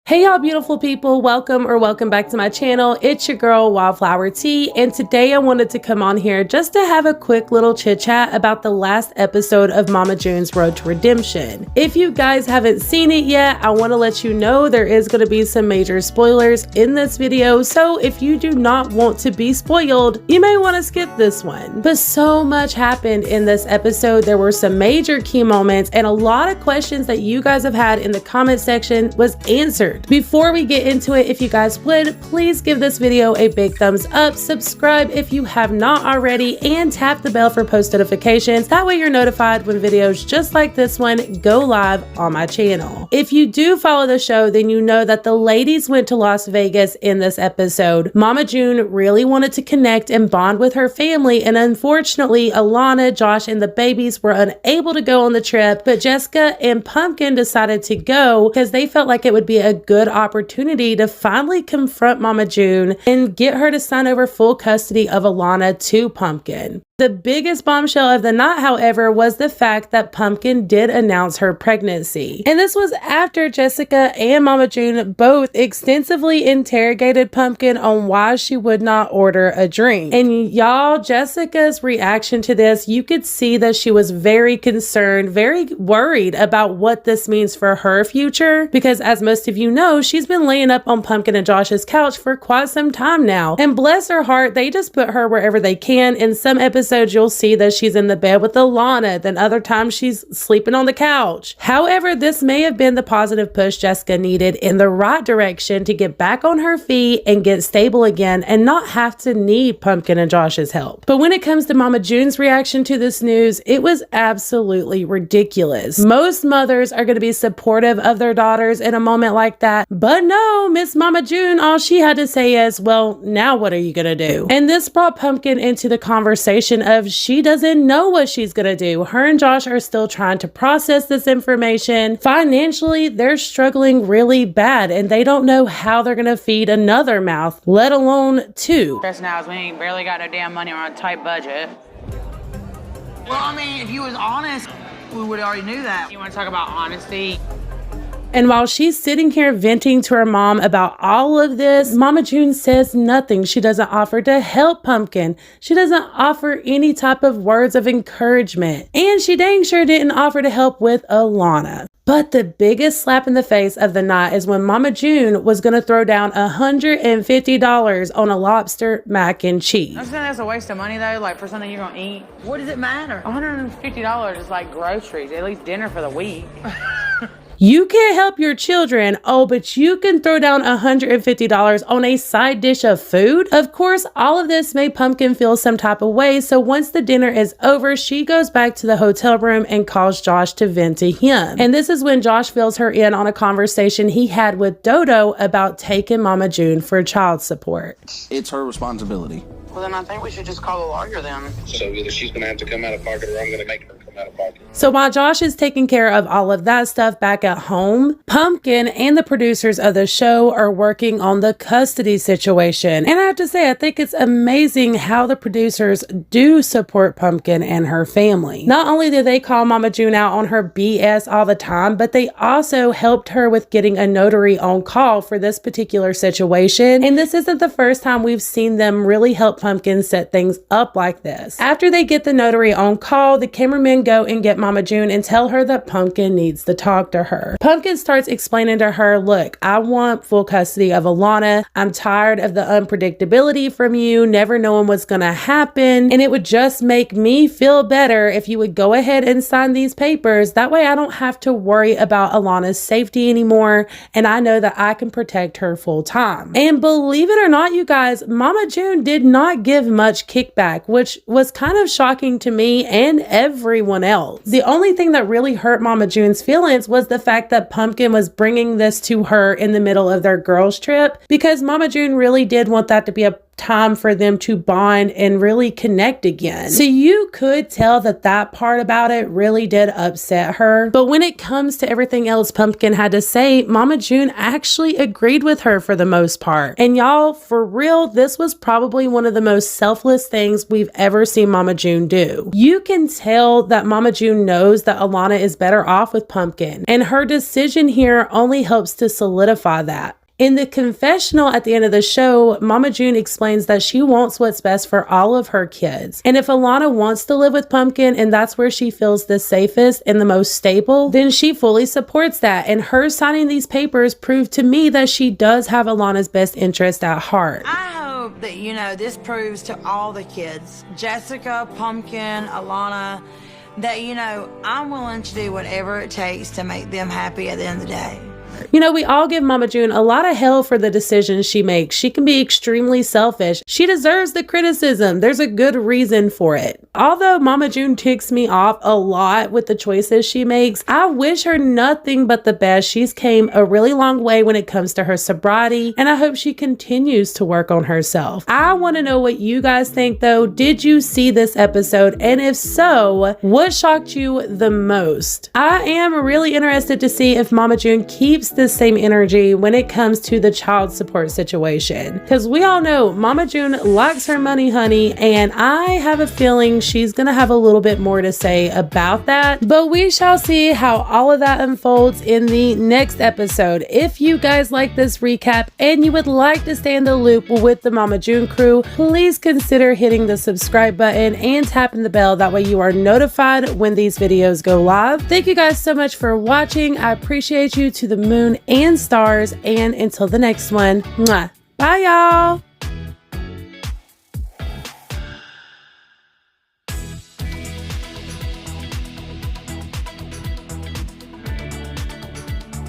Hey y'all beautiful people, welcome back to my channel. It's your girl Wildflower T, and today I wanted to come on here just to have a quick little chit chat about the last episode of Mama June's Road to Redemption. If you guys haven't seen it yet, I want to let you know there is going to be some major spoilers in this video, so if you do not want to be spoiled, you may want to skip this one. But so much happened in this episode. There were some major key moments and a lot of questions that you guys have had in the comment section was answered. Before we get into it, if you guys would, please give this video a big thumbs up, subscribe if you have not already, and tap the bell for post notifications. That way you're notified when videos just like this one go live on my channel. If you do follow the show, then you know that the ladies went to Las Vegas in this episode. Mama June really wanted to connect and bond with her family, and unfortunately, Alana, Josh, and the babies were unable to go on the trip, but Jessica and Pumpkin decided to go because they felt like it would be a good opportunity to finally confront Mama June and get her to sign over full custody of Alana to Pumpkin. The biggest bombshell of the night, however, was the fact that Pumpkin did announce her pregnancy. And this was after Jessica and Mama June both extensively interrogated Pumpkin on why she would not order a drink. And y'all, Jessica's reaction to this, you could see that she was very concerned, very worried about what this means for her future. Because as most of you know, she's been laying up on Pumpkin and Josh's couch for quite some time now. And bless her heart, they just put her wherever they can. In some episodes, you'll see that she's in the bed with Alana, then other times she's sleeping on the couch. However, this may have been the positive push Jessica needed in the right direction to get back on her feet and get stable again and not have to need Pumpkin and Josh's help. But when it comes to Mama June's reaction to this news, it was absolutely ridiculous. Most mothers are going to be supportive of their daughters in a moment like that, but no, Miss Mama June, all she had to say is, well, now what are you going to do? And this brought Pumpkin into the conversation of she doesn't know what she's gonna do. Her and Josh are still trying to process this information. Financially, they're struggling really bad and they don't know how they're gonna feed another mouth, let alone two. Stressing out, we ain't barely got no damn money on a tight budget. Well, I mean, if you was honest, we would already knew that. You want to talk about honesty? And while she's sitting here venting to her mom about all of this, Mama June says nothing. She doesn't offer to help Pumpkin. She doesn't offer any type of words of encouragement. And she dang sure didn't offer to help with Alana. But the biggest slap in the face of the night is when Mama June was going to throw down $150 on a lobster mac and cheese. I'm saying that's a waste of money though, like for something you're going to eat. What does it matter? $150 is like groceries, at least dinner for the week. You can't help your children, oh, but you can throw down $150 on a side dish of food? Of course, all of this made Pumpkin feel some type of way, so once the dinner is over, she goes back to the hotel room and calls Josh to vent to him. And this is when Josh fills her in on a conversation he had with Dodo about taking Mama June for child support. It's her responsibility. Well, then I think we should just call a lawyer then. So either she's going to have to come out of pocket or I'm going to make her come out of pocket. So while Josh is taking care of all of that stuff back at home, Pumpkin and the producers of the show are working on the custody situation. And I have to say, I think it's amazing how the producers do support Pumpkin and her family. Not only did they call Mama June out on her BS all the time, but they also helped her with getting a notary on call for this particular situation. And this isn't the first time we've seen them really help Pumpkin set things up like this. After they get the notary on call, the cameramen go and get Mama June and tell her that Pumpkin needs to talk to her. Pumpkin starts explaining to her, look, I want full custody of Alana. I'm tired of the unpredictability from you, never knowing what's gonna happen, and it would just make me feel better if you would go ahead and sign these papers. That way I don't have to worry about Alana's safety anymore, and I know that I can protect her full time. And believe it or not, you guys, Mama June did not give much kickback, which was kind of shocking to me and everyone else. The only thing that really hurt Mama June's feelings was the fact that Pumpkin was bringing this to her in the middle of their girls trip, because Mama June really did want that to be a time for them to bond and really connect again. So you could tell that that part about it really did upset her. But when it comes to everything else Pumpkin had to say, Mama June actually agreed with her for the most part. And y'all, for real, this was probably one of the most selfless things we've ever seen Mama June do. You can tell that Mama June knows that Alana is better off with Pumpkin, and her decision here only helps to solidify that. In the confessional at the end of the show, Mama June explains that she wants what's best for all of her kids. And if Alana wants to live with Pumpkin and that's where she feels the safest and the most stable, then she fully supports that. And her signing these papers proved to me that she does have Alana's best interest at heart. I hope that, you know, this proves to all the kids, Jessica, Pumpkin, Alana, that, you know, I'm willing to do whatever it takes to make them happy at the end of the day. You know, we all give Mama June a lot of hell for the decisions she makes. She can be extremely selfish. She deserves the criticism. There's a good reason for it. Although Mama June ticks me off a lot with the choices she makes, I wish her nothing but the best. She's came a really long way when it comes to her sobriety, and I hope she continues to work on herself. I want to know what you guys think though. Did you see this episode? And if so, what shocked you the most? I am really interested to see if Mama June keeps the same energy when it comes to the child support situation, because we all know Mama June likes her money, honey, and I have a feeling she's gonna have a little bit more to say about that, but we shall see how all of that unfolds in the next episode. If you guys like this recap and you would like to stay in the loop with the Mama June crew, please consider hitting the subscribe button and tapping the bell. That way you are notified when these videos go live. Thank you guys so much for watching. I appreciate you to the moon and stars, and until the next one, mwah. Bye y'all.